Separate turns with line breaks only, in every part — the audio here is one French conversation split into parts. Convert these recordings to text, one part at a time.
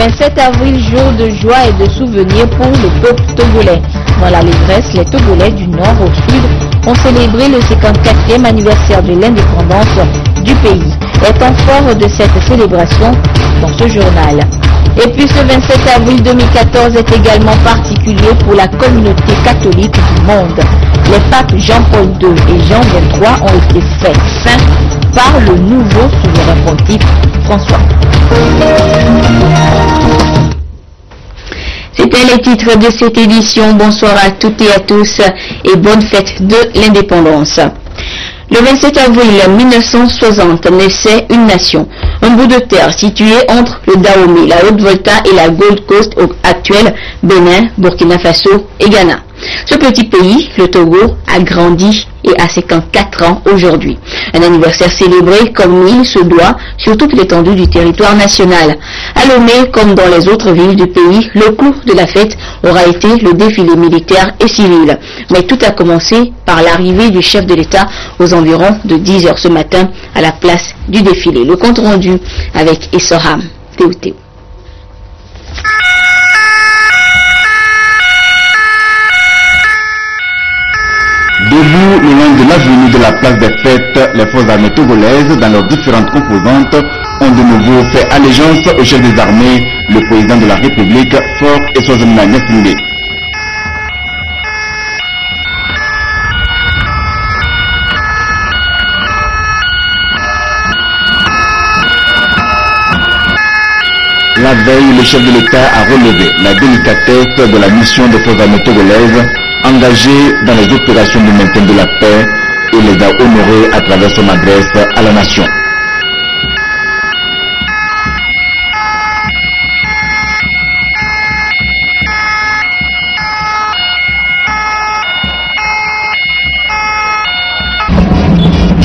27 avril, jour de joie et de souvenir pour le peuple togolais. Dans l'allégresse, les Togolais du nord au sud ont célébré le 54e anniversaire de l'indépendance du pays. Étant fort de cette célébration dans ce journal. Et puis ce 27 avril 2014 est également particulier pour la communauté catholique du monde. Les papes Jean-Paul II et Jean XXIII ont été faits saints par le nouveau souverain pontife François. C'était les titres de cette édition. Bonsoir à toutes et à tous et bonne fête de l'indépendance. Le 27 avril 1960 naissait une nation, un bout de terre situé entre le Dahomey, la Haute-Volta et la Gold Coast actuelle, Bénin, Burkina Faso et Ghana. Ce petit pays, le Togo, a grandi et a 54 ans aujourd'hui. Un anniversaire célébré comme il se doit sur toute l'étendue du territoire national. À Lomé, comme dans les autres villes du pays, le clou de la fête aura été le défilé militaire et civil. Mais tout a commencé par l'arrivée du chef de l'État aux environs de 10 h ce matin à la place du défilé. Le compte rendu avec Essoham Théo.
Debout le long de l'avenue de la place des fêtes, les forces armées togolaises, dans leurs différentes composantes, ont de nouveau fait allégeance au chef des armées, le président de la République, Fort Eswazana Nyasimbe. La veille, le chef de l'État a relevé la délicatesse de la mission des forces armées togolaises engagées dans les opérations de maintien de la paix et les a honorés à travers son adresse à la nation.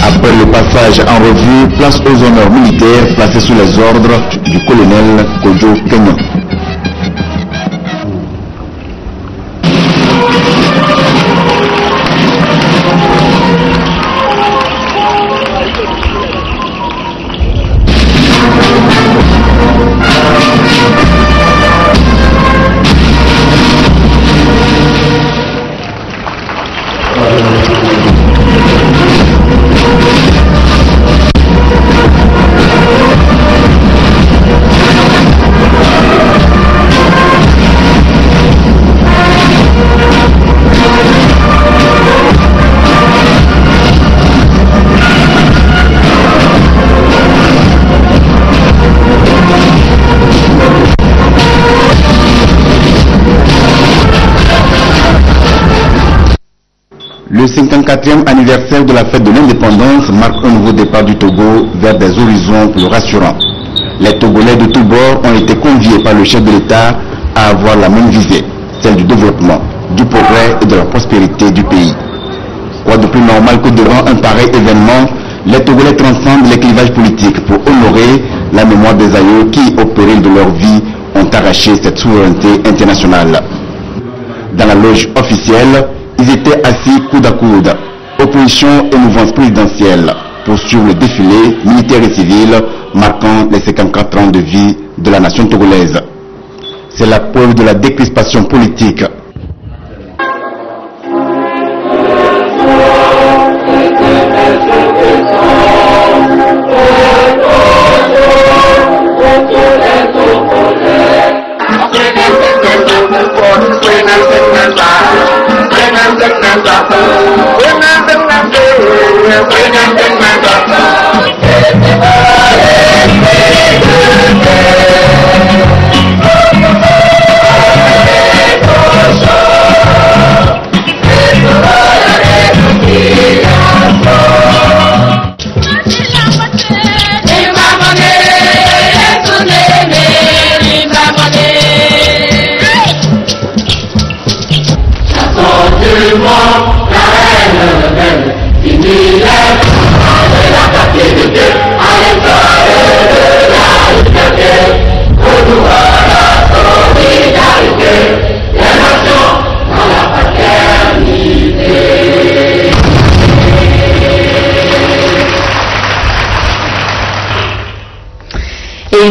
Après le passage en revue, place aux honneurs militaires placés sous les ordres du colonel Kojo Kenyon. Le 54e anniversaire de la fête de l'indépendance marque un nouveau départ du Togo vers des horizons plus rassurants. Les Togolais de tous bords ont été conviés par le chef de l'État à avoir la même visée, celle du développement, du progrès et de la prospérité du pays. Quoi de plus normal que devant un pareil événement, les Togolais transcendent les clivages politiques pour honorer la mémoire des aïeux qui, au péril de leur vie, ont arraché cette souveraineté internationale. Dans la loge officielle, ils étaient assis coude à coude. Opposition et mouvance présidentielle poursuivent le défilé militaire et civil marquant les 54 ans de vie de la nation togolaise. C'est la preuve de la décrispation politique.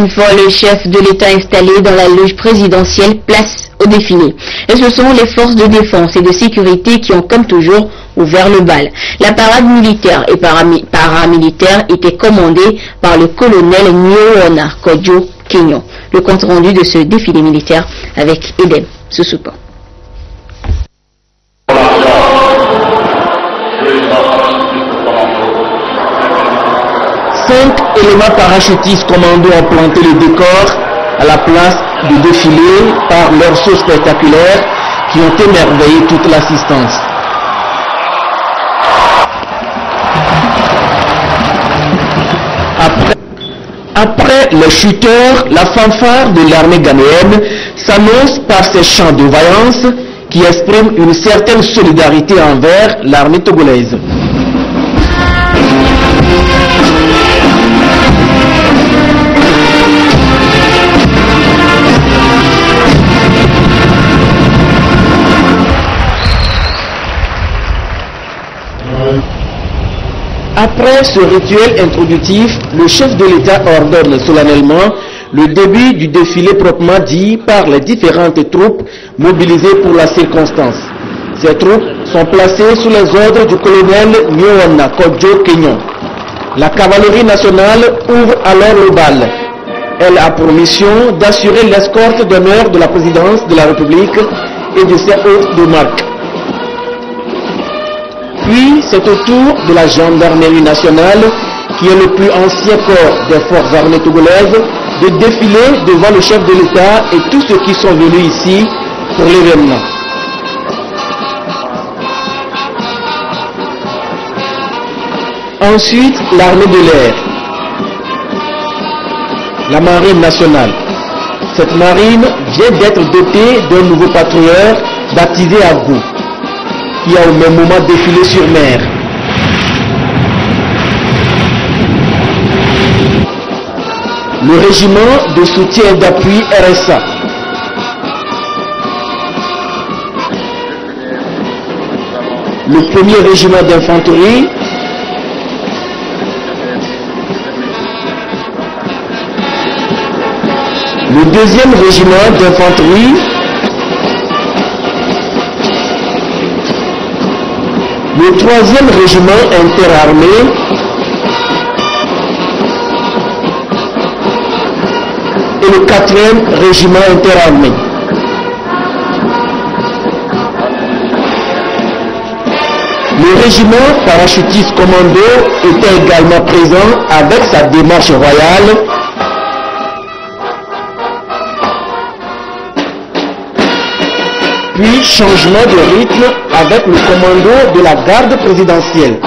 Une fois le chef de l'État installé dans la loge présidentielle, place au défilé. Et ce sont les forces de défense et de sécurité qui ont, comme toujours, ouvert le bal. La parade militaire et paramilitaire était commandée par le colonel Nyoona Kodjo Kenyon. Le compte rendu de ce défilé militaire avec Edem Sousoupan.
5 éléments parachutistes commando ont planté le décor à la place du défilé par leurs sauts spectaculaires qui ont émerveillé toute l'assistance. Après les shooters, la fanfare de l'armée ghanéenne s'annonce par ses chants de vaillance qui expriment une certaine solidarité envers l'armée togolaise. Après ce rituel introductif, le chef de l'État ordonne solennellement le début du défilé proprement dit par les différentes troupes mobilisées pour la circonstance. Ces troupes sont placées sous les ordres du colonel Nyoona Kodjo Kenyon. La cavalerie nationale ouvre alors le bal. Elle a pour mission d'assurer l'escorte d'honneur de la présidence de la République et de ses hôtes de marque. Puis, c'est au tour de la gendarmerie nationale, qui est le plus ancien corps des forces armées togolaises, de défiler devant le chef de l'État et tous ceux qui sont venus ici pour l'événement. Ensuite, l'armée de l'air, la marine nationale. Cette marine vient d'être dotée d'un nouveau patrouilleur baptisé Agou, qui a au même moment défilé sur mer. Le régiment de soutien et d'appui RSA. Le premier régiment d'infanterie. Le deuxième régiment d'infanterie. Le troisième régiment interarmé, et le quatrième régiment interarmé. Le régiment parachutiste commando était également présent avec sa démarche royale. Puis changement de rythme avec le commando de la garde présidentielle.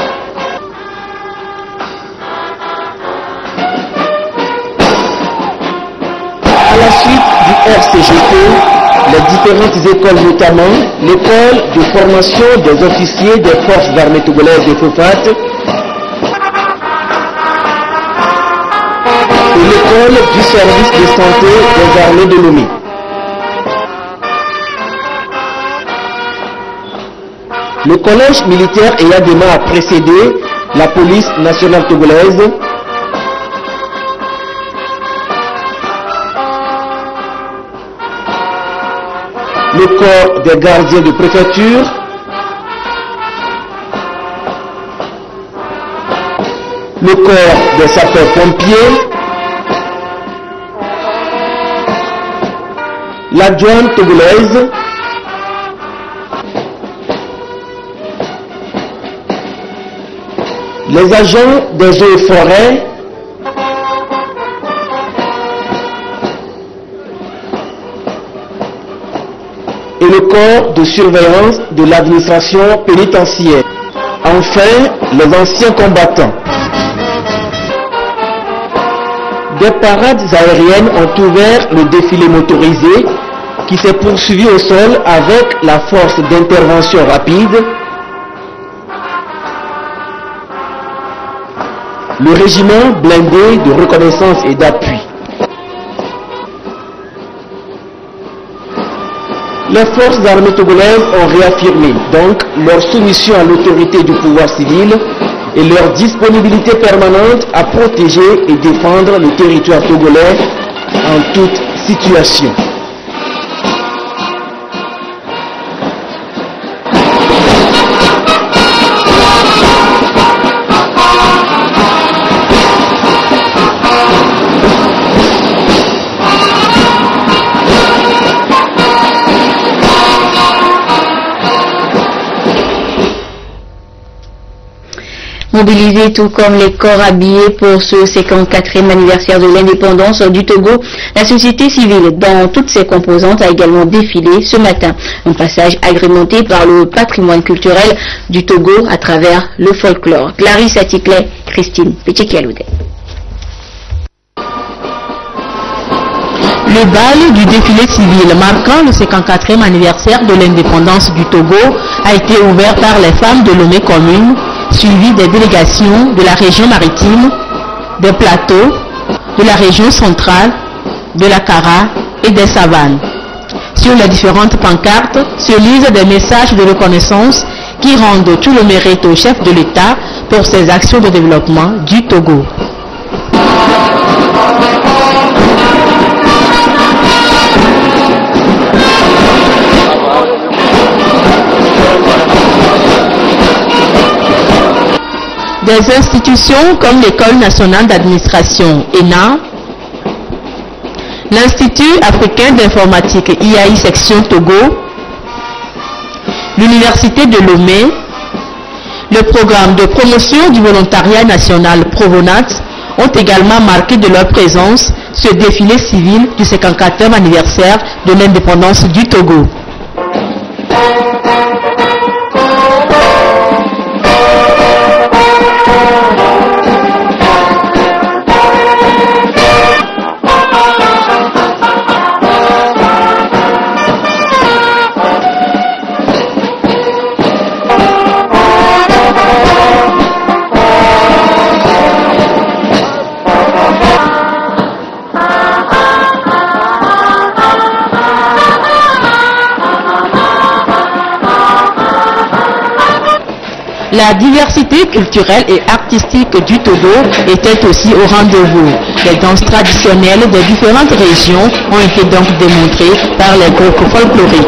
À la suite du RCGT, les différentes écoles, notamment l'école de formation des officiers des forces armées togolaises de FOFAT et l'école du service de santé des armées de Lomé. Le collège militaire Eyadema a précédé la police nationale togolaise. Le corps des gardiens de préfecture. Le corps des sapeurs-pompiers. La douane togolaise. Les agents des eaux et forêts, et le corps de surveillance de l'administration pénitentiaire. Enfin, les anciens combattants. Des parades aériennes ont ouvert le défilé motorisé qui s'est poursuivi au sol avec la force d'intervention rapide, le régiment blindé de reconnaissance et d'appui. Les forces armées togolaises ont réaffirmé donc leur soumission à l'autorité du pouvoir civil et leur disponibilité permanente à protéger et défendre le territoire togolais en toute situation.
Mobilisés tout comme les corps habillés pour ce 54e anniversaire de l'indépendance du Togo, la société civile dans toutes ses composantes a également défilé ce matin. Un passage agrémenté par le patrimoine culturel du Togo à travers le folklore. Clarisse Atikle, Christine Pechekialoude.
Le bal du défilé civil marquant le 54e anniversaire de l'indépendance du Togo a été ouvert par les femmes de Lomé commune, suivi des délégations de la région maritime, des plateaux, de la région centrale, de la Kara et des savanes. Sur les différentes pancartes se lisent des messages de reconnaissance qui rendent tout le mérite au chef de l'État pour ses actions de développement du Togo. Des institutions comme l'École nationale d'administration ENA, l'Institut africain d'informatique IAI section Togo, l'Université de Lomé, le programme de promotion du volontariat national Provonat ont également marqué de leur présence ce défilé civil du 54e anniversaire de l'indépendance du Togo. La diversité culturelle et artistique du Togo était aussi au rendez-vous. Les danses traditionnelles des différentes régions ont été donc démontrées par les groupes folkloriques.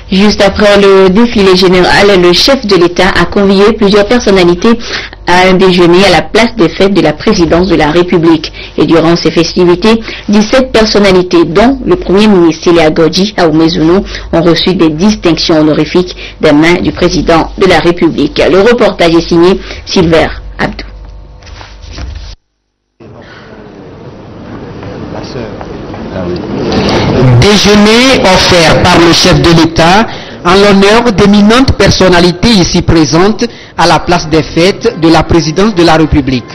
Juste après le défilé général, le chef de l'État a convié plusieurs personnalités à un déjeuner à la place des fêtes de la présidence de la République. Et durant ces festivités, 17 personnalités, dont le Premier ministre Ilia Godji Aoumezounou, ont reçu des distinctions honorifiques des mains du président de la République. Le reportage est signé Silver Abdou.
Déjeuner offert par le chef de l'État en l'honneur d'éminentes personnalités ici présentes à la place des fêtes de la présidence de la République.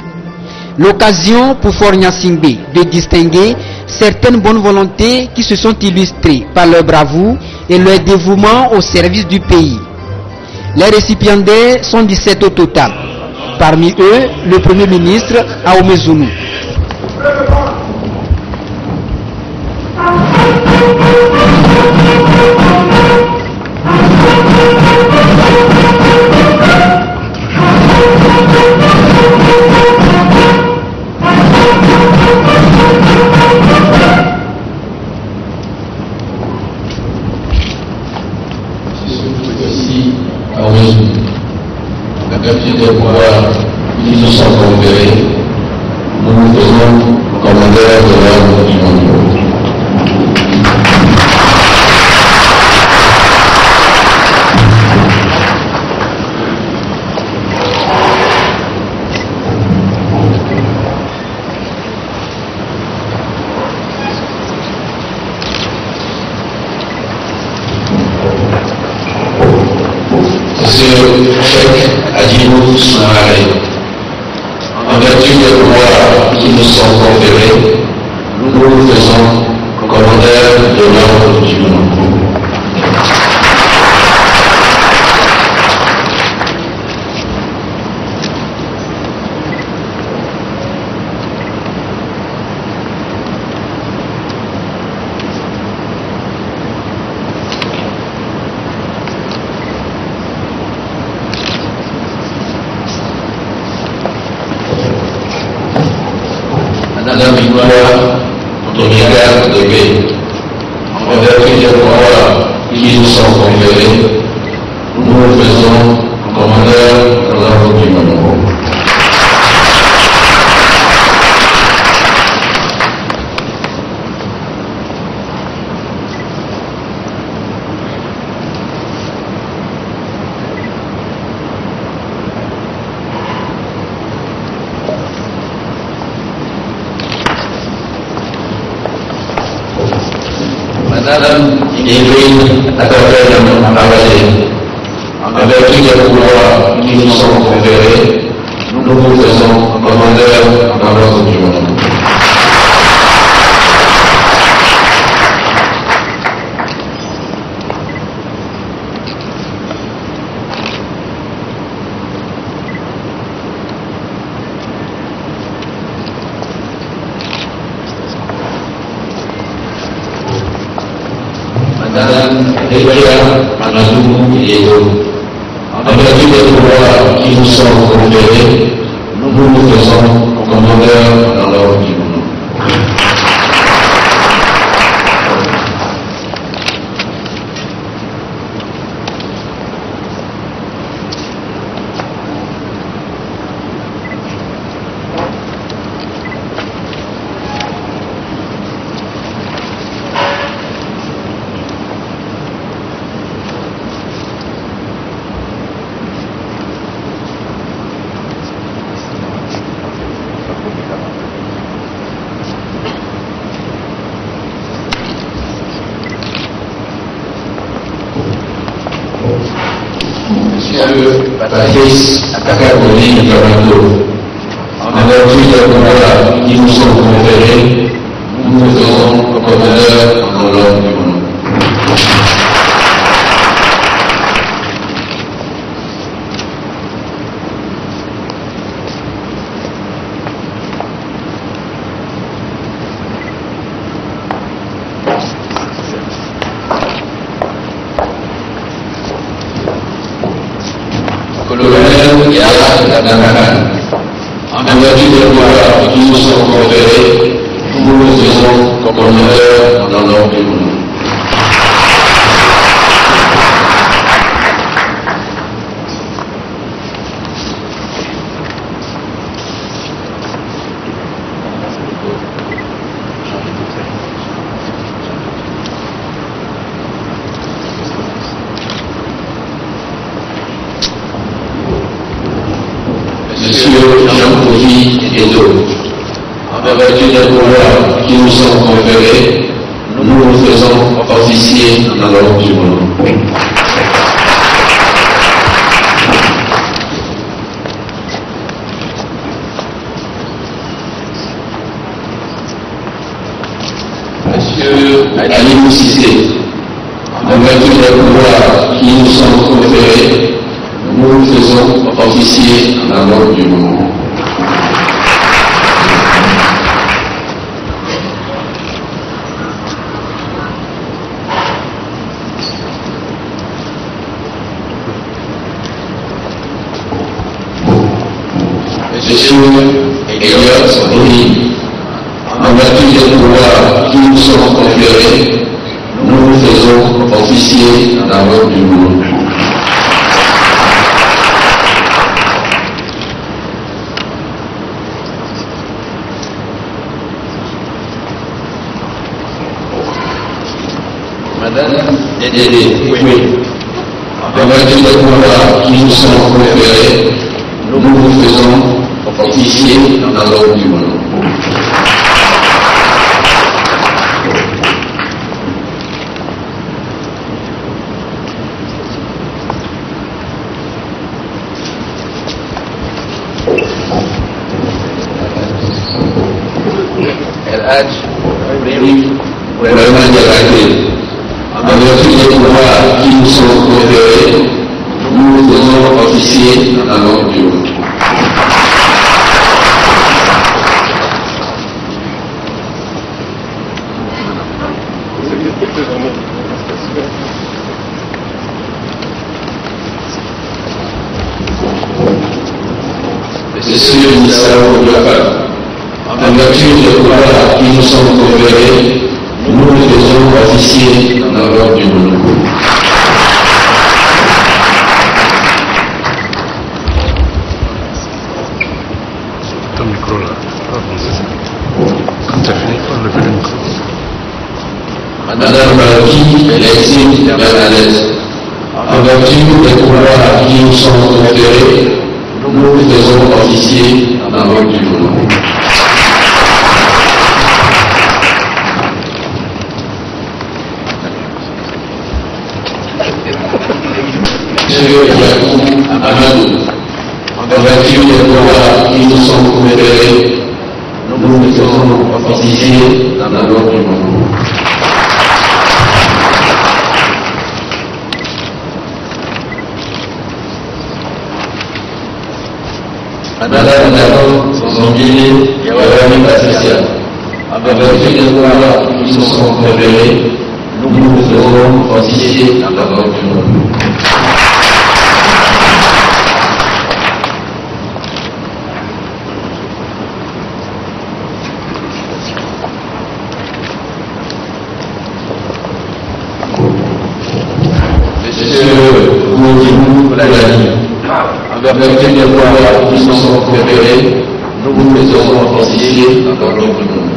L'occasion pour Fornia Singbe de distinguer certaines bonnes volontés qui se sont illustrées par leur bravoure et leur dévouement au service du pays. Les récipiendaires sont 17 au total. Parmi eux, le Premier ministre Aoumezounou.
Merci des pouvoirs qui nous sont conférés, nous nous faisons commandeur de l'ordre du monde. Cheikh Adjibou Soumaré. En vertu des pouvoirs qui nous sont conférés, nous vous faisons commandeur de l'ordre du monde. Madame Victoire, notre regard de paix, en vertu des pouvoirs qui nous sont conférés, nous vous faisons commandeur de l'ordre du monde. Madame Evelyne Atabelle Avalé, en vertu des pouvoirs qui nous sont conférés, nous vous faisons commandeur dans l'ordre du monde. Madame Rebecca Manazou Edo, en vertu des pouvoirs qui nous sont conférés, nous vous faisons commandeur dans l'ordre du monde. Monsieur Patrice Akakaboni Kamando, en vertu des pouvoirs qui nous sont conférés, nous vous faisons commandeur dans l'ordre du monde. Colonel Yara Danakan, en vertu des pouvoirs qui nous sont conférés, nous vous faisons commandeur dans l'ordre du monde. Monsieur Jean-Claude Edo, en vertu des pouvoirs qui nous sont conférés, nous vous faisons officier dans l'ordre du monde. Monsieur Ali Moussissé, en vertu des pouvoirs qui nous sont conférés, nous vous faisons officier dans l'ordre du monde. Monsieur Eliot Boni, en vertu des pouvoirs qui nous sont conférés, nous vous faisons officier dans l'ordre du monde. Madame Dédé, oui. En vertu des pouvoirs qui nous sont conférés, nous vous faisons officier dans l'ordre du monde. vraiment directive. En vertu des pouvoirs qui nous sont conférés, nous nous faisons officier dans notre bureau. Messieurs le ministère de la Femme, en vertu des pouvoirs qui nous sont conférés, nous nous faisons officier dans l'ordre du monde.
Ton micro là. Quand tu as fini, on lève le micro.
Madame Balki, l'exil Bernadette, en vertu des pouvoirs qui nous sont conférés, nous nous faisons officier dans l'ordre du monde. Monsieur Yacoub Amadou, en vertu des pouvoirs qui nous sont conférés, nous nous faisons officier dans l'ordre du monde. Madame Dallon Zongili Yawami Patricia, en vertu des pouvoirs qui nous sont conférés, nous nous faisons officier dans l'ordre du monde. En vertu des pouvoirs qui nous sont conférés, nous nous faisons officier dans l'ordre du monde.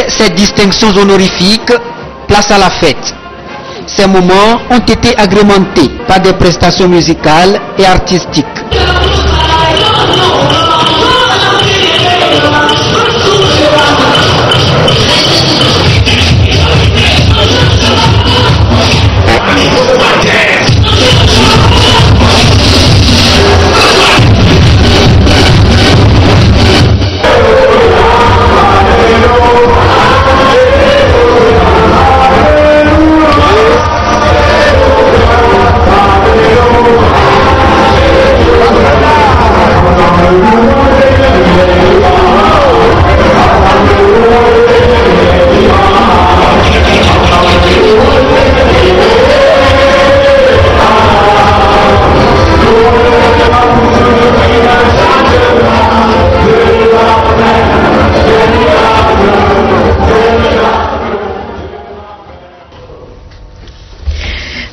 Ces distinctions honorifiques, place à la fête. Ces moments ont été agrémentés par des prestations musicales et artistiques.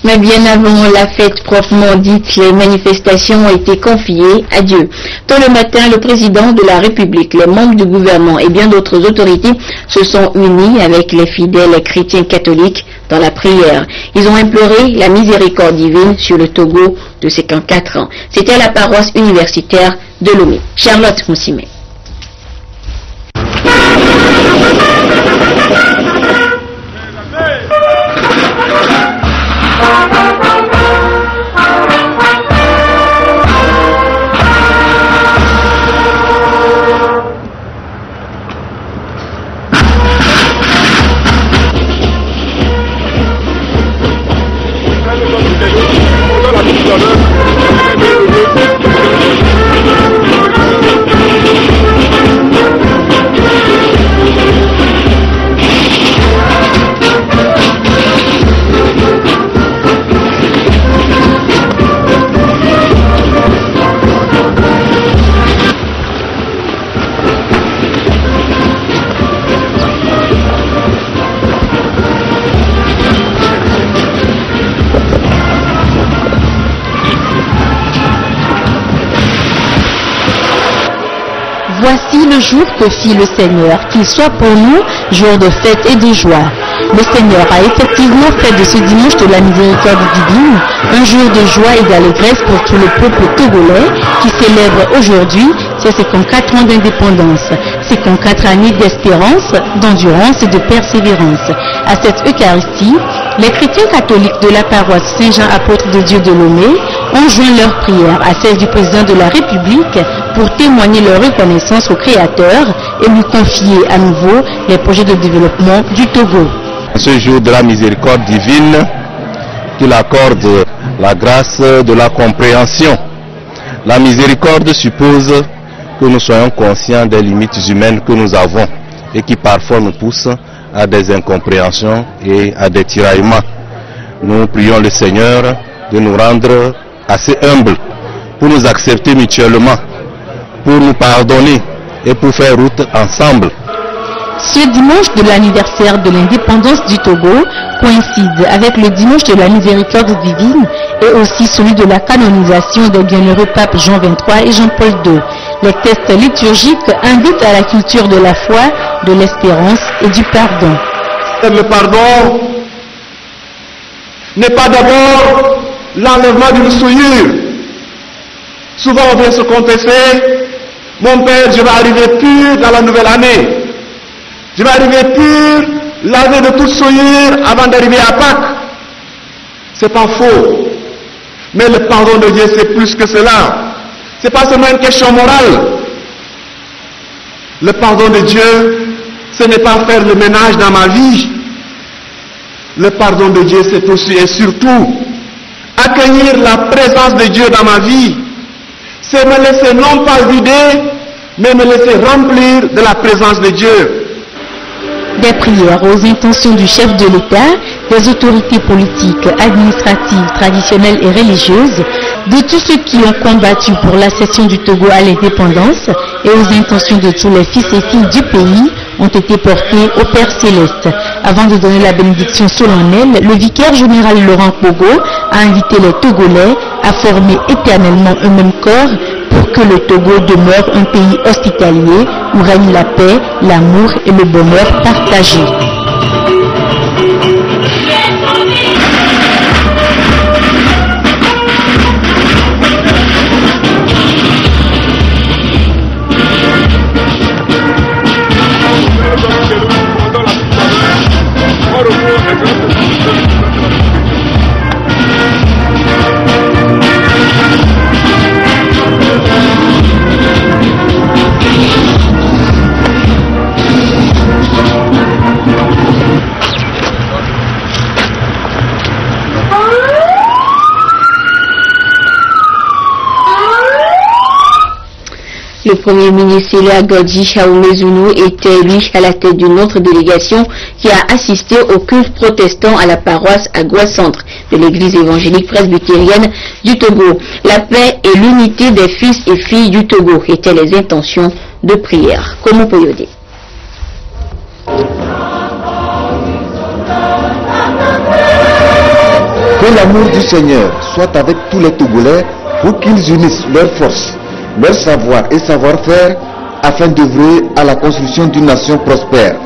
Mais bien avant la fête proprement dite, les manifestations ont été confiées à Dieu. Tôt le matin, le président de la République, les membres du gouvernement et bien d'autres autorités se sont unis avec les fidèles chrétiens catholiques dans la prière. Ils ont imploré la miséricorde divine sur le Togo de 54 ans. C'était à la paroisse universitaire de Lomé. Charlotte Moussimé.
Voici le jour que fit le Seigneur, qu'il soit pour nous jour de fête et de joie. Le Seigneur a effectivement fait de ce dimanche de la miséricorde divine un jour de joie et d'allégresse pour tout le peuple togolais qui célèbre aujourd'hui ses 54 ans d'indépendance, 54 années d'espérance, d'endurance et de persévérance. À cette Eucharistie, les chrétiens catholiques de la paroisse Saint-Jean apôtre de Dieu de Lomé ont joint leur prière à celle du président de la République pour témoigner leur reconnaissance au Créateur et lui confier à nouveau les projets de développement du Togo.
Ce jour de la miséricorde divine, qu'il accorde la grâce de la compréhension. La miséricorde suppose que nous soyons conscients des limites humaines que nous avons et qui parfois nous poussent à des incompréhensions et à des tiraillements. Nous prions le Seigneur de nous rendre assez humbles pour nous accepter mutuellement, pour nous pardonner et pour faire route ensemble.
Ce dimanche de l'anniversaire de l'indépendance du Togo coïncide avec le dimanche de la miséricorde divine et aussi celui de la canonisation des bienheureux papes Jean XXIII et Jean-Paul II. Les textes liturgiques invitent à la culture de la foi, de l'espérance et du pardon.
Le pardon n'est pas d'abord l'enlèvement d'une souillure. Souvent on vient se confesser, mon père, je vais arriver pur dans la nouvelle année. Je vais arriver pur, lavé de toute souillure avant d'arriver à Pâques. C'est pas faux. Mais le pardon de Dieu, c'est plus que cela. C'est pas seulement une question morale. Le pardon de Dieu, ce n'est pas faire le ménage dans ma vie. Le pardon de Dieu, c'est aussi et surtout accueillir la présence de Dieu dans ma vie. C'est me laisser non pas vider, mais me laisser remplir de la présence de Dieu.
Des prières aux intentions du chef de l'État, des autorités politiques, administratives, traditionnelles et religieuses, de tous ceux qui ont combattu pour l'accession du Togo à l'indépendance et aux intentions de tous les fils et filles du pays ont été portées au Père Céleste. Avant de donner la bénédiction solennelle, le vicaire général Laurent Pogo a invité les Togolais à former éternellement un même corps pour que le Togo demeure un pays hospitalier où règne la paix, l'amour et le bonheur partagés.
Le Premier ministre Célia Godji Chaoumezounou était lui à la tête d'une autre délégation qui a assisté au culte protestant à la paroisse Agua Centre de l'église évangélique presbytérienne du Togo. La paix et l'unité des fils et filles du Togo étaient les intentions de prière. Comment Poyodé.
Que l'amour du Seigneur soit avec tous les Togolais pour qu'ils unissent leurs forces, leur savoir et savoir-faire afin d'œuvrer à la construction d'une nation prospère.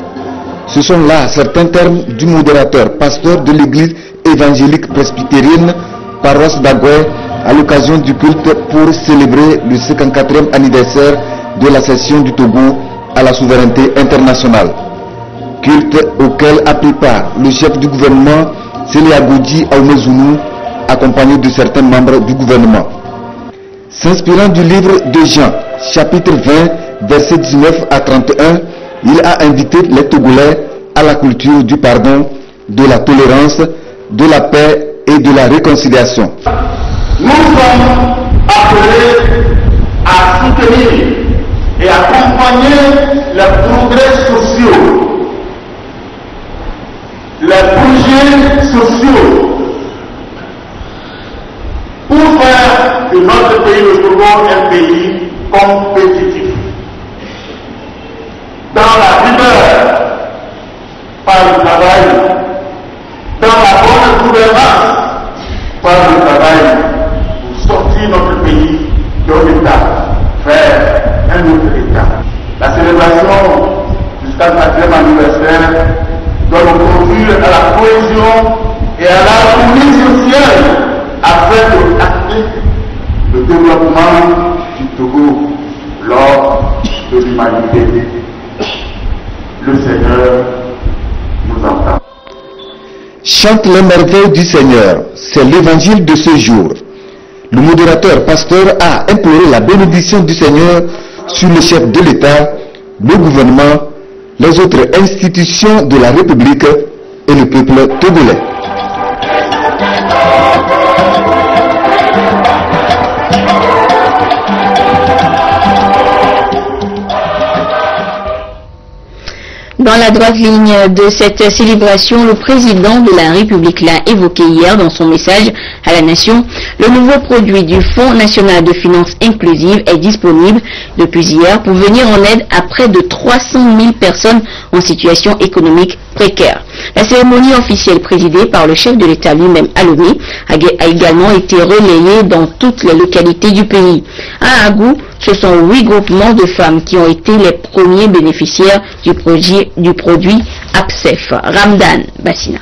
Ce sont là certains termes du modérateur, pasteur de l'église évangélique presbytérienne, paroisse d'Agoué, à l'occasion du culte pour célébrer le 54e anniversaire de l'accession du Togo à la souveraineté internationale. Culte auquel a pris part le chef du gouvernement, Célia Godji Chaoumezounou, accompagné de certains membres du gouvernement. S'inspirant du livre de Jean, chapitre 20, versets 19 à 31, il a invité les Togolais à la culture du pardon, de la tolérance, de la paix et de la réconciliation.
Nous sommes appelés à soutenir et accompagner les progrès sociaux, les projets sociaux, pour faire de notre pays, le Togo, un pays compétitif. Dans la rigueur, par le travail, dans la bonne gouvernance, par le travail, pour sortir notre pays d'un État vers un autre État. 54e anniversaire doit nous conduire à la cohésion et à l'harmonie sociale afin d'acter le développement du Togo lors de l'humanité. Le Seigneur nous entend.
Chante les merveilles du Seigneur, c'est l'évangile de ce jour. Le modérateur pasteur a imploré la bénédiction du Seigneur sur le chef de l'État, le gouvernement, les autres institutions de la République et le peuple togolais.
Dans la droite ligne de cette célébration, le président de la République l'a évoqué hier dans son message à la nation. Le nouveau produit du Fonds national de finances inclusives est disponible depuis hier pour venir en aide à près de 300 000 personnes en situation économique précaire. La cérémonie officielle présidée par le chef de l'État lui-même à Lomé a également été relayée dans toutes les localités du pays. À Agou, ce sont 8 groupements de femmes qui ont été les premiers bénéficiaires du produit APSEF. Ramdan Bassina.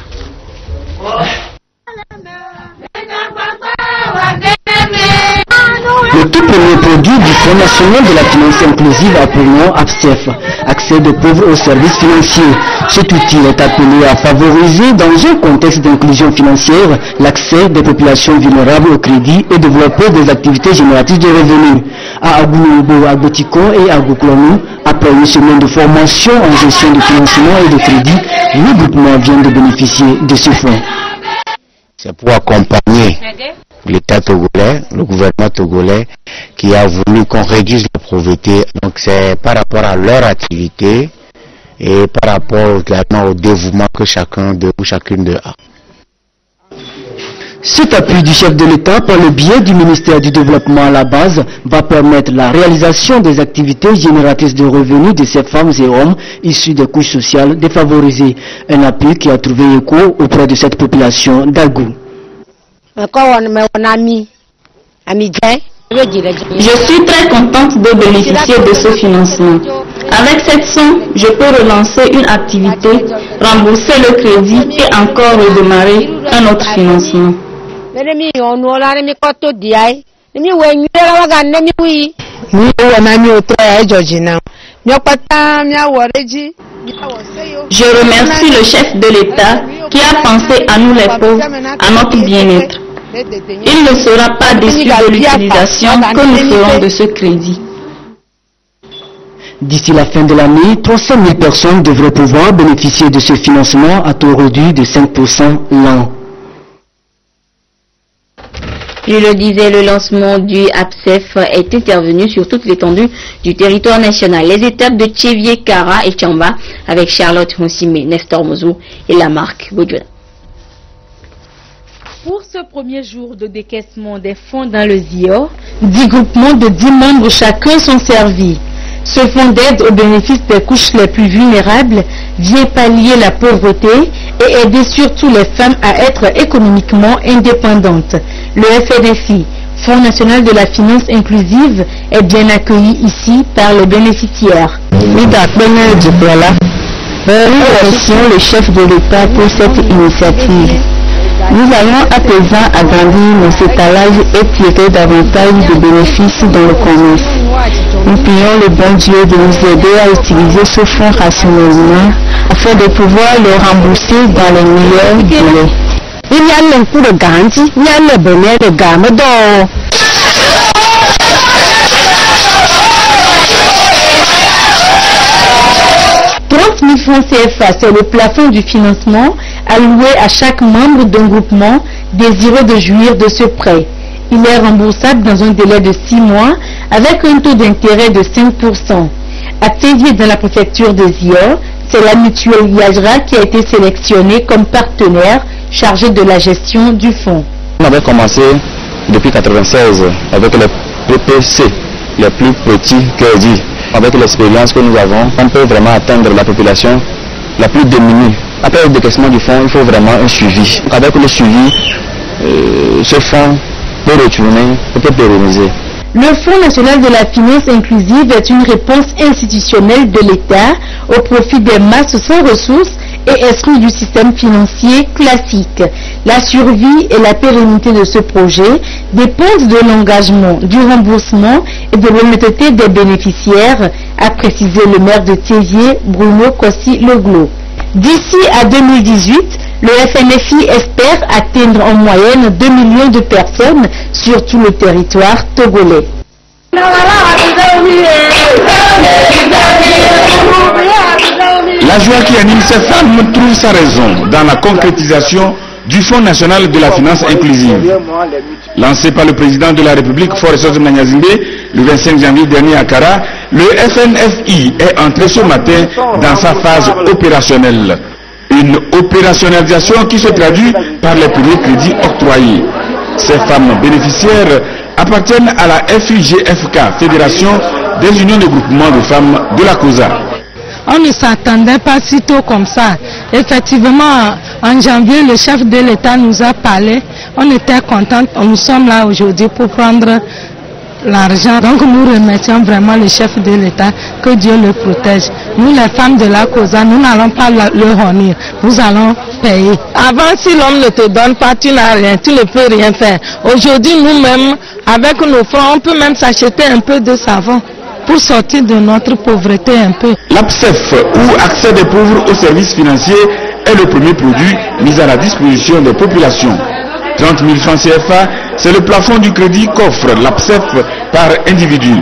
Le tout premier produit du Fonds national de la finance inclusive appelé APSEF, accès de pauvres aux services financiers. Cet outil est appelé à favoriser, dans un contexte d'inclusion financière, l'accès des populations vulnérables au crédit et développer des activités génératrices de revenus. À Agounombo, Agbotikon et Agouklonu, après une semaine de formation en gestion de financement et de crédit, le groupement vient de bénéficier de ce fonds.
C'est pour accompagner l'État togolais, le gouvernement togolais, qui a voulu qu'on réduise la pauvreté. Donc c'est par rapport à leur activité et par rapport également au dévouement que chacun d'eux ou chacune d'eux a.
Cet appui du chef de l'État par le biais du ministère du Développement à la base va permettre la réalisation des activités génératrices de revenus de ces femmes et hommes issus des couches sociales défavorisées. Un appui qui a trouvé écho auprès de cette population d'Agou.
Je suis très contente de bénéficier de ce financement. Avec cette somme, je peux relancer une activité, rembourser le crédit et encore redémarrer un autre financement. Je remercie le chef de l'État qui a pensé à nous les pauvres, à notre bien-être. Il ne sera pas déçu de l'utilisation que nous ferons de ce crédit.
D'ici la fin de l'année, 300 000 personnes devraient pouvoir bénéficier de ce financement à taux réduit de 5% l'an.
Je le disais, le lancement du APSEF est intervenu sur toute l'étendue du territoire national. Les étapes de Tchévier, Kara et Tchamba avec Charlotte Moussime, Nestor Mozou et Lamarck Bodjouna.
Pour ce premier jour de décaissement des fonds dans le ZIO, 10 groupements de 10 membres chacun sont servis. Ce fonds d'aide au bénéfice des couches les plus vulnérables vient pallier la pauvreté et aider surtout les femmes à être économiquement indépendantes. Le FNFI, Fonds national de la finance inclusive, est bien accueilli ici par les bénéficiaires.
Nous remercions le chef de l'État pour cette initiative. Nous allons à présent agrandir nos étalages et tirer davantage de bénéfices dans le commerce. Nous prions le bon Dieu de nous aider à utiliser ce fonds rationnellement afin de pouvoir le rembourser dans les meilleurs délais. Il y a l'impu de garantie, il y a le bonheur de gamme d'or.
30 000 francs CFA, c'est le plafond du financement alloué à chaque membre d'un groupement désireux de jouir de ce prêt. Il est remboursable dans un délai de 6 mois avec un taux d'intérêt de 5%. Affilié dans la préfecture de Zior, c'est la mutuelle Yajra qui a été sélectionnée comme partenaire chargé de la gestion du fonds.
On avait commencé depuis 1996 avec les PPC, les plus petits crédits. Avec l'expérience que nous avons, on peut vraiment atteindre la population la plus démunie. Après le décaissement du fonds, il faut vraiment un suivi. Avec le suivi, ce fonds peut retourner, peut pérenniser.
Le Fonds national de la finance inclusive est une réponse institutionnelle de l'État au profit des masses sans ressources et exclues du système financier classique. La survie et la pérennité de ce projet dépendent de l'engagement, du remboursement et de l'honnêteté des bénéficiaires, a précisé le maire de Thiévié, Bruno Kossi-Leglo. D'ici à 2018, le FNFI espère atteindre en moyenne 2 millions de personnes sur tout le territoire togolais.
La joie qui anime ces femmes trouve sa raison dans la concrétisation du Fonds national de la finance inclusive. Lancé par le président de la République, Faure Essozomna Gnazingbe, le 25 janvier dernier à Kara, le FNFI est entré ce matin dans sa phase opérationnelle. Une opérationnalisation qui se traduit par les premiers crédits octroyés. Ces femmes bénéficiaires appartiennent à la FIGFK, Fédération des unions de groupement de femmes de la COSA.
On ne s'attendait pas si tôt comme ça. Effectivement, en janvier, le chef de l'État nous a parlé. On était contents. Nous sommes là aujourd'hui pour prendre l'argent. Donc nous remercions vraiment le chef de l'État, que Dieu le protège. Nous les femmes de la COSA, nous n'allons pas le honir, nous allons payer. Avant, si l'homme ne te donne pas, tu n'as rien, tu ne peux rien faire. Aujourd'hui, nous-mêmes, avec nos francs, on peut même s'acheter un peu de savon pour sortir de notre pauvreté un peu.
L'APSEF, ou accès des pauvres aux services financiers, est le premier produit mis à la disposition des populations. 30 000 francs CFA, c'est le plafond du crédit qu'offre l'APSEF par individu.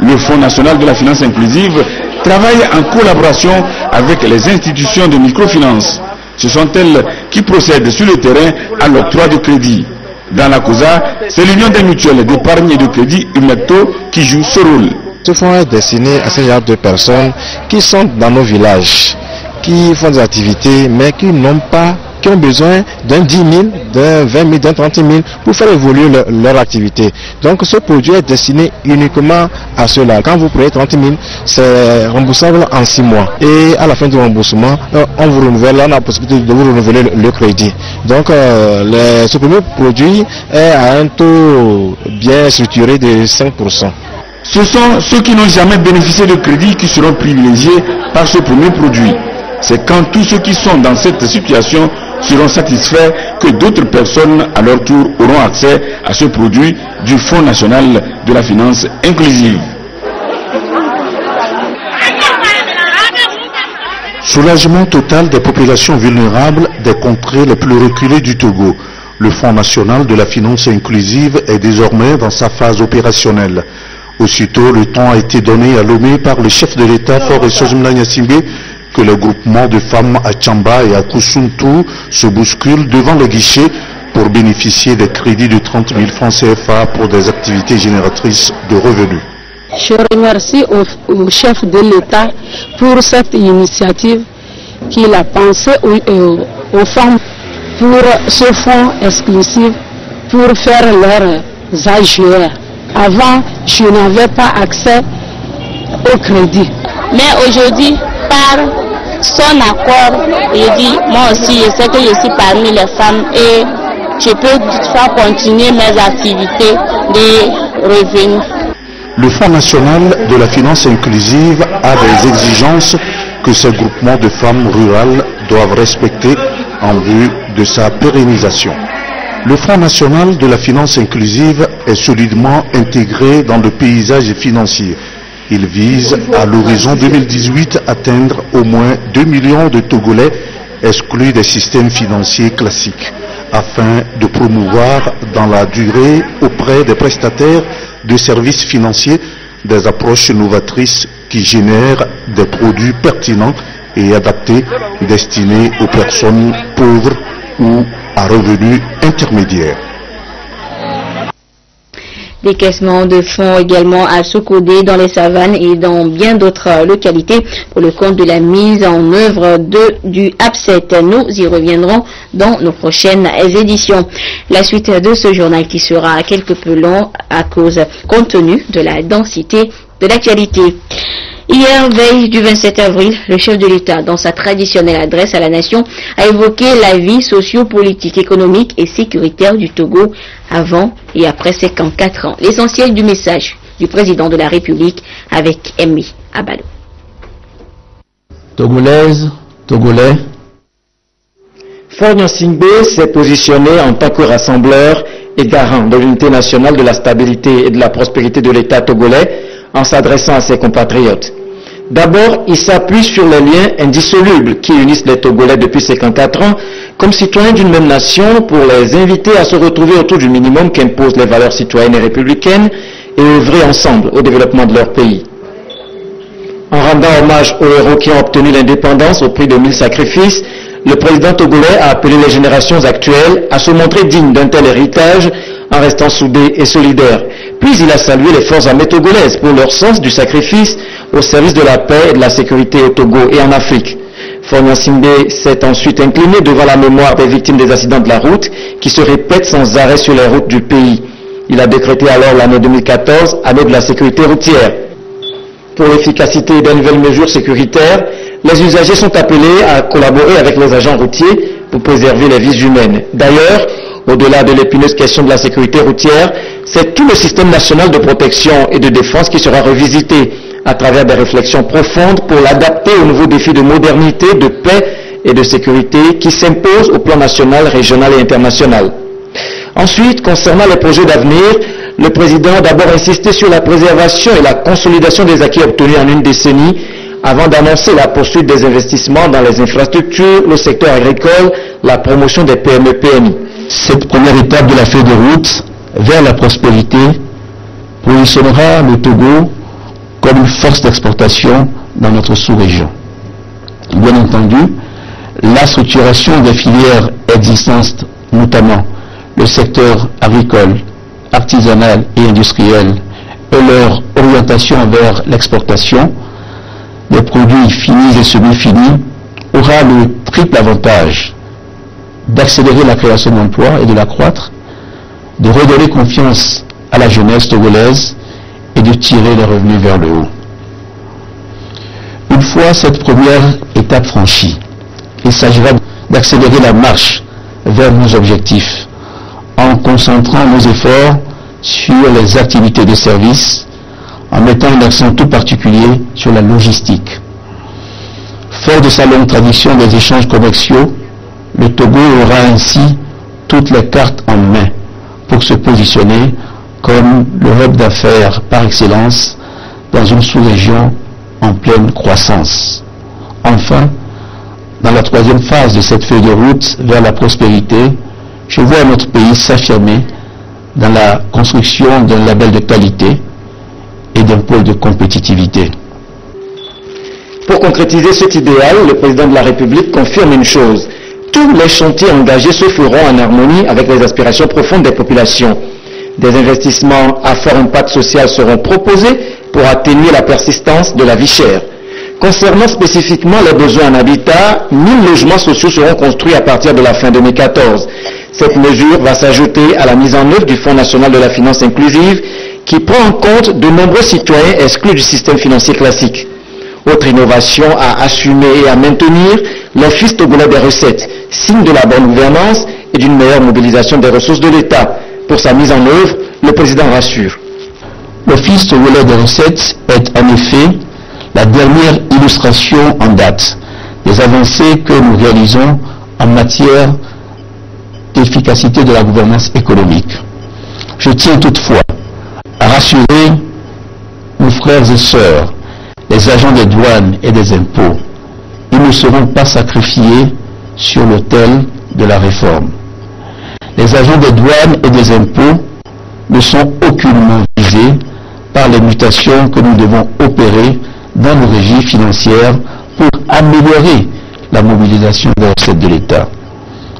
Le Fonds national de la finance inclusive travaille en collaboration avec les institutions de microfinance. Ce sont elles qui procèdent sur le terrain à l'octroi de crédit. Dans la COSA, c'est l'Union des mutuelles d'épargne et de crédit UMECTO qui joue ce rôle.
Ce fonds est destiné à ce genre de personnes qui sont dans nos villages, qui font des activités, mais qui ont besoin d'un 10 000, d'un 20 000, d'un 30 000 pour faire évoluer leur activité. Donc ce produit est destiné uniquement à cela. Quand vous prenez 30 000, c'est remboursable en 6 mois. Et à la fin du remboursement, on vous renouvelle, on a la possibilité de vous renouveler le crédit. Donc ce premier produit est à un taux bien structuré de 5%.
Ce sont ceux qui n'ont jamais bénéficié de crédit qui seront privilégiés par ce premier produit. C'est quand tous ceux qui sont dans cette situation seront satisfaits que d'autres personnes à leur tour auront accès à ce produit du Fonds national de la finance inclusive.
Soulagement total des populations vulnérables des contrées les plus reculées du Togo. Le Fonds national de la finance inclusive est désormais dans sa phase opérationnelle. Aussitôt, le temps a été donné à Lomé par le chef de l'État, Faure Essozomna Gnazingbe, que le groupement de femmes à Tchamba et à Koussountou se bousculent devant le guichet pour bénéficier des crédits de 30 000 francs CFA pour des activités génératrices de revenus.
Je remercie au chef de l'État pour cette initiative qu'il a pensé aux femmes pour ce fonds exclusif pour faire leurs AGR. Avant, je n'avais pas accès au crédit.
Mais aujourd'hui, par son accord, je dis, moi aussi, je sais que je suis parmi les femmes et je peux toutefois continuer mes activités de revenus.
Le Fonds national de la finance inclusive a des exigences que ces groupements de femmes rurales doivent respecter en vue de sa pérennisation. Le Fonds national de la finance inclusive est solidement intégré dans le paysage financier. Il vise à l'horizon 2018 atteindre au moins 2 millions de Togolais exclus des systèmes financiers classiques, afin de promouvoir dans la durée auprès des prestataires de services financiers des approches novatrices qui génèrent des produits pertinents et adaptés destinés aux personnes pauvres ou à revenus intermédiaires.
Décaissement de fonds également à Sokodé dans les savanes et dans bien d'autres localités pour le compte de la mise en œuvre du APSET. Nous y reviendrons dans nos prochaines éditions. La suite de ce journal qui sera quelque peu long compte tenu de la densité de l'actualité. Hier, veille du 27 avril, le chef de l'État, dans sa traditionnelle adresse à la nation, a évoqué la vie socio-politique, économique et sécuritaire du Togo avant et après 54 ans. L'essentiel du message du président de la République avec Emmy Abalo.
Togolaises, Togolais,
Faure Gnassingbé s'est positionné en tant que rassembleur et garant de l'unité nationale, de la stabilité et de la prospérité de l'État togolais en s'adressant à ses compatriotes. D'abord, il s'appuie sur les liens indissolubles qui unissent les Togolais depuis 54 ans comme citoyens d'une même nation pour les inviter à se retrouver autour du minimum qu'imposent les valeurs citoyennes et républicaines et œuvrer ensemble au développement de leur pays. En rendant hommage aux héros qui ont obtenu l'indépendance au prix de 1000 sacrifices, le président togolais a appelé les générations actuelles à se montrer dignes d'un tel héritage en restant soudés et solidaires. Puis il a salué les forces armées togolaises pour leur sens du sacrifice au service de la paix et de la sécurité au Togo et en Afrique. Faure Gnassingbé s'est ensuite incliné devant la mémoire des victimes des accidents de la route qui se répètent sans arrêt sur les routes du pays. Il a décrété alors l'année 2014, année de la sécurité routière. Pour l'efficacité des nouvelles mesures sécuritaires, les usagers sont appelés à collaborer avec les agents routiers pour préserver les vies humaines. D'ailleurs, au-delà de l'épineuse question de la sécurité routière, c'est tout le système national de protection et de défense qui sera revisité à travers des réflexions profondes pour l'adapter aux nouveaux défis de modernité, de paix et de sécurité qui s'imposent au plan national, régional et international. Ensuite, concernant les projets d'avenir, le président a d'abord insisté sur la préservation et la consolidation des acquis obtenus en une décennie avant d'annoncer la poursuite des investissements dans les infrastructures, le secteur agricole, la promotion des PME-PMI.
Cette première étape de la feuille de route vers la prospérité positionnera le Togo comme une force d'exportation dans notre sous-région. Bien entendu, la structuration des filières existantes, notamment le secteur agricole, artisanal et industriel, et leur orientation vers l'exportation des produits finis et semi-finis, aura le triple avantage d'accélérer la création d'emplois et de l'accroître, de redonner confiance à la jeunesse togolaise et de tirer les revenus vers le haut. Une fois cette première étape franchie, il s'agira d'accélérer la marche vers nos objectifs en concentrant nos efforts sur les activités de service, en mettant un accent tout particulier sur la logistique. Fort de sa longue tradition des échanges commerciaux, le Togo aura ainsi toutes les cartes en main pour se positionner comme le hub d'affaires par excellence dans une sous-région en pleine croissance. Enfin, dans la troisième phase de cette feuille de route vers la prospérité, je vois notre pays s'affirmer dans la construction d'un label de qualité et d'un pôle de compétitivité.
Pour concrétiser cet idéal, le président de la République confirme une chose: tous les chantiers engagés se feront en harmonie avec les aspirations profondes des populations. Des investissements à fort impact social seront proposés pour atténuer la persistance de la vie chère. Concernant spécifiquement les besoins en habitat, 1000 logements sociaux seront construits à partir de la fin 2014. Cette mesure va s'ajouter à la mise en œuvre du Fonds national de la finance inclusive qui prend en compte de nombreux citoyens exclus du système financier classique. Autre innovation à assumer et à maintenir, l'Office togolais des recettes, signe de la bonne gouvernance et d'une meilleure mobilisation des ressources de l'État. Pour sa mise en œuvre, le président rassure.
L'Office togolais des recettes est en effet la dernière illustration en date des avancées que nous réalisons en matière d'efficacité de la gouvernance économique. Je tiens toutefois à rassurer nos frères et sœurs, les agents des douanes et des impôts. Ils ne seront pas sacrifiés sur l'autel de la réforme. Les agents des douanes et des impôts ne sont aucunement visés par les mutations que nous devons opérer dans nos régies financières pour améliorer la mobilisation des recettes de l'État.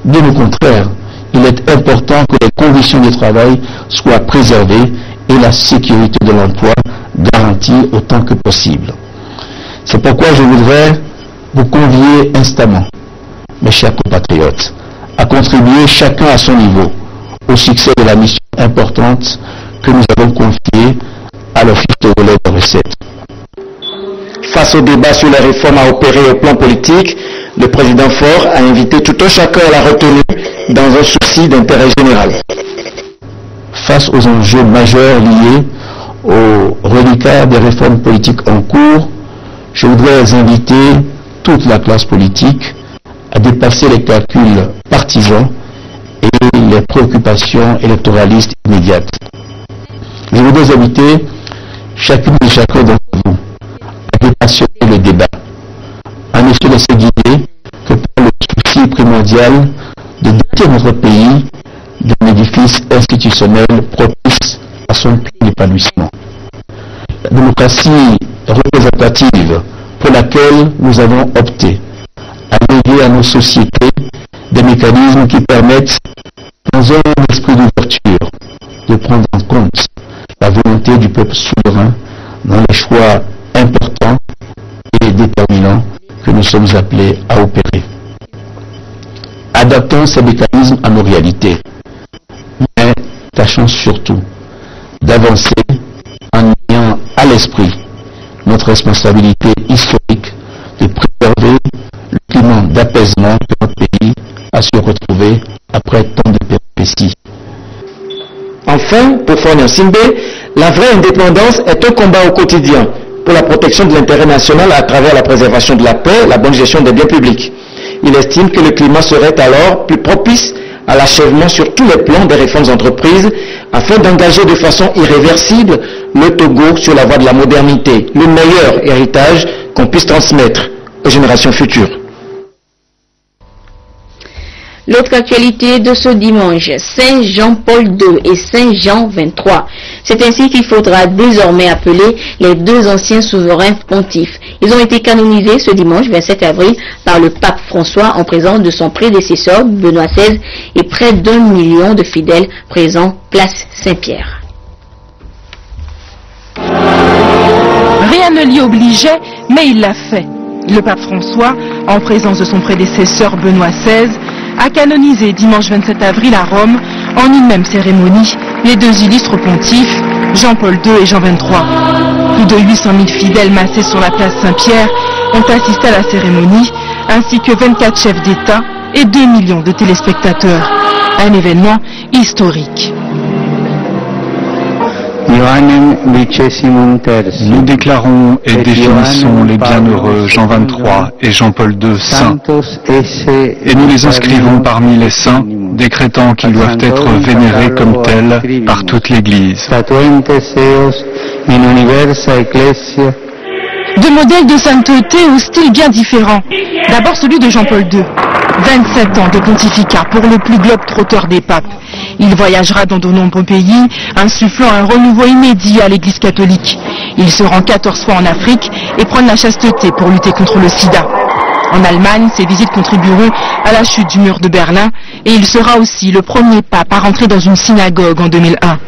Bien au contraire, il est important que les conditions de travail soient préservées et la sécurité de l'emploi garantie autant que possible. C'est pourquoi je voudrais vous convier instamment, mes chers compatriotes, à contribuer chacun à son niveau au succès de la mission importante que nous avons confiée à l'Office togolais de recettes.
Face au débat sur les réformes à opérer au plan politique, le président Faure a invité tout un chacun à la retenue dans un souci d'intérêt général.
Face aux enjeux majeurs liés au reliquat des réformes politiques en cours, je voudrais inviter toute la classe politique à dépasser les calculs partisans et les préoccupations électoralistes immédiates. Je voudrais inviter chacune et chacun d'entre vous à dépassionner le débat, à ne se laisser guider que par le souci primordial de doter notre pays d'un édifice institutionnel propice à son plein épanouissement. La démocratie représentative pour laquelle nous avons opté à léguer à nos sociétés des mécanismes qui permettent, dans un esprit d'ouverture, de prendre en compte la volonté du peuple souverain dans les choix importants et déterminants que nous sommes appelés à opérer. Adaptons ces mécanismes à nos réalités, mais tâchons surtout d'avancer en ayant à l'esprit notre responsabilité historique de préserver le climat d'apaisement que notre pays a su retrouver après tant de péripéties.
Enfin, pour Faure Gnassingbé, la vraie indépendance est un combat au quotidien pour la protection de l'intérêt national à travers la préservation de la paix, la bonne gestion des biens publics. Il estime que le climat serait alors plus propice à l'achèvement sur tous les plans des réformes entreprises afin d'engager de façon irréversible le Togo sur la voie de la modernité, le meilleur héritage qu'on puisse transmettre aux générations futures.
L'autre actualité de ce dimanche, Saint Jean-Paul II et Saint Jean XXIII. C'est ainsi qu'il faudra désormais appeler les deux anciens souverains pontifes. Ils ont été canonisés ce dimanche 27 avril par le pape François en présence de son prédécesseur Benoît XVI et près d'1 million de fidèles présents place Saint-Pierre.
Rien ne l'y obligeait, mais il l'a fait. Le pape François, en présence de son prédécesseur Benoît XVI, a canonisé dimanche 27 avril à Rome, en une même cérémonie, les deux illustres pontifes, Jean-Paul II et Jean XXIII. Plus de 800 000 fidèles massés sur la place Saint-Pierre ont assisté à la cérémonie, ainsi que 24 chefs d'État et 2 millions de téléspectateurs. Un événement historique.
Nous déclarons et définissons les bienheureux Jean XXIII et Jean-Paul II saints, et nous les inscrivons parmi les saints, décrétant qu'ils doivent être vénérés comme tels par toute l'Église.
Deux modèles de sainteté au style bien différent. D'abord celui de Jean-Paul II. 27 ans de pontificat pour le plus globe-trotteur des papes. Il voyagera dans de nombreux pays, insufflant un renouveau inédit à l'Église catholique. Il se rend 14 fois en Afrique et prône la chasteté pour lutter contre le sida. En Allemagne, ses visites contribueront à la chute du mur de Berlin et il sera aussi le premier pape à rentrer dans une synagogue en 2001.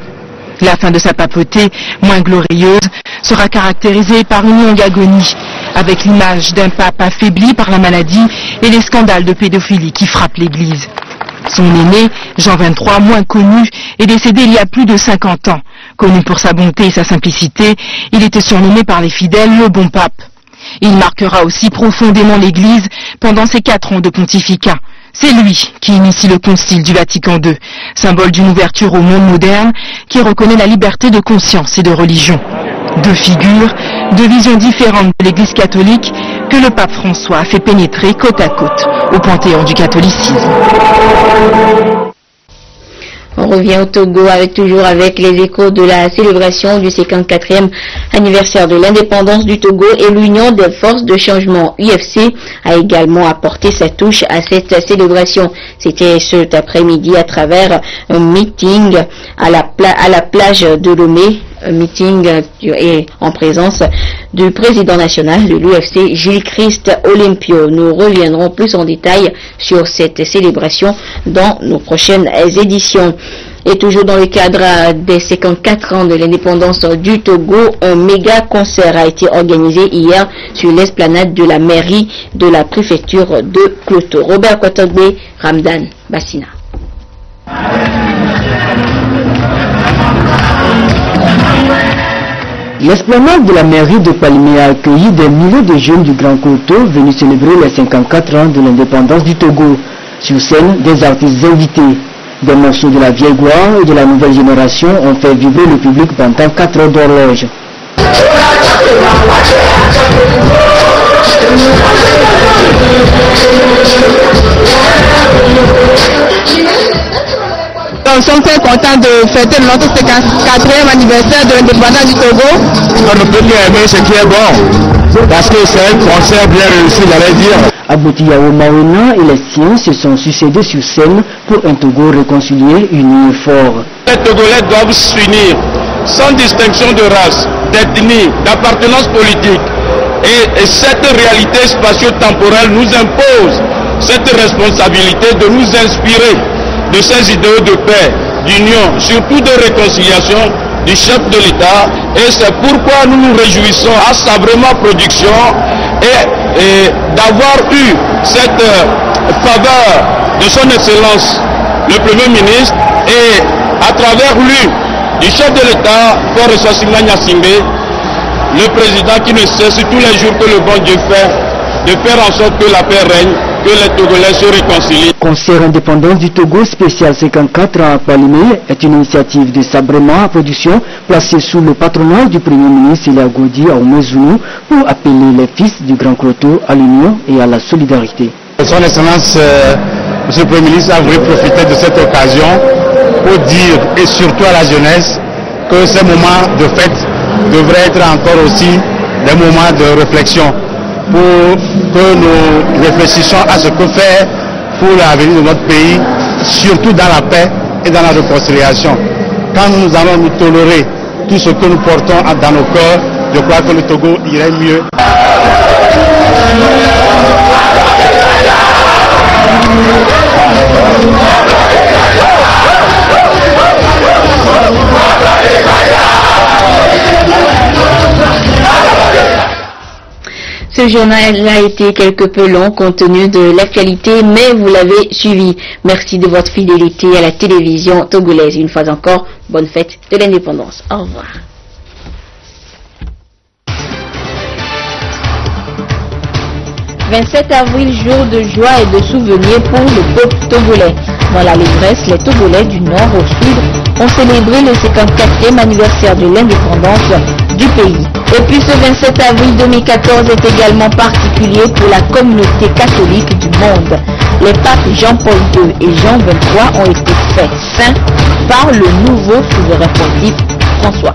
La fin de sa papauté, moins glorieuse, sera caractérisée par une longue agonie, avec l'image d'un pape affaibli par la maladie et les scandales de pédophilie qui frappent l'Église. Son aîné, Jean XXIII, moins connu, est décédé il y a plus de 50 ans. Connu pour sa bonté et sa simplicité, il était surnommé par les fidèles le bon pape. Il marquera aussi profondément l'Église pendant ses 4 ans de pontificat. C'est lui qui initie le Concile du Vatican II, symbole d'une ouverture au monde moderne qui reconnaît la liberté de conscience et de religion. Deux figures, deux visions différentes de l'Église catholique que le pape François a fait pénétrer côte à côte au panthéon du catholicisme.
On revient au Togo toujours avec les échos de la célébration du 54e anniversaire de l'indépendance du Togo et l'Union des forces de changement UFC a également apporté sa touche à cette célébration. C'était cet après-midi à travers un meeting à la plage de Lomé, un meeting et en présence du président national de l'UFC, Gilles Christ Olympio. Nous reviendrons plus en détail sur cette célébration dans nos prochaines éditions. Et toujours dans le cadre des 54 ans de l'indépendance du Togo, un méga concert a été organisé hier sur l'esplanade de la mairie de la préfecture de Kloto. Robert Kotogbe, Ramdan Bassina.
L'esplanade de la mairie de Palimé a accueilli des milliers de jeunes du Grand Coteau venus célébrer les 54 ans de l'indépendance du Togo. Sur scène, des artistes invités. Des morceaux de la vieille gloire et de la nouvelle génération ont fait vibrer le public pendant 4 heures d'horloge.
Nous sommes très contents de fêter notre 54e anniversaire de l'indépendance du Togo.
On ne peut qu'aimer ce qui est bon, parce que c'est un concert bien réussi, j'allais dire.
Aboutiao Maouena et les siens se sont succédés sur scène pour un Togo réconcilié, uni et fort.
Les Togolais doivent s'unir, sans distinction de race, d'ethnie, d'appartenance politique. Et cette réalité spatio-temporelle nous impose cette responsabilité de nous inspirer de ces idéaux de paix, d'union, surtout de réconciliation du chef de l'État. Et c'est pourquoi nous nous réjouissons à sa vraiment production et d'avoir eu cette faveur de son Excellence le Premier ministre et à travers lui, du chef de l'État, Faure Ssassinga Gnassingbé, le président qui ne cesse tous les jours que le bon Dieu fait, de faire en sorte que la paix règne, que les Togolais se réconcilient.
Concert indépendance du Togo spécial 54 ans à Palimé est une initiative de Sabrema Production placée sous le patronat du Premier ministre Elia Godi à Oumezounou pour appeler les fils du Grand Coteau à l'union et à la solidarité.
Son Excellence, Monsieur le Premier ministre, a voulu profiter de cette occasion pour dire, et surtout à la jeunesse, que ces moments de fête devraient être encore aussi des moments de réflexion, pour que nous réfléchissions à ce que faire pour l'avenir de notre pays, surtout dans la paix et dans la réconciliation. Quand nous allons nous tolérer tout ce que nous portons dans nos cœurs, je crois que le Togo irait mieux.
Ce journal a été quelque peu long compte tenu de l'actualité, mais vous l'avez suivi. Merci de votre fidélité à la télévision togolaise. Une fois encore, bonne fête de l'indépendance. Au revoir. « 27 avril, jour de joie et de souvenirs pour le peuple togolais. Dans l'allégresse, les Togolais du nord au sud ont célébré le 54e anniversaire de l'indépendance du pays. Et puis ce 27 avril 2014 est également particulier pour la communauté catholique du monde. Les papes Jean-Paul II et Jean XXIII ont été faits saints par le nouveau souverain pontife François.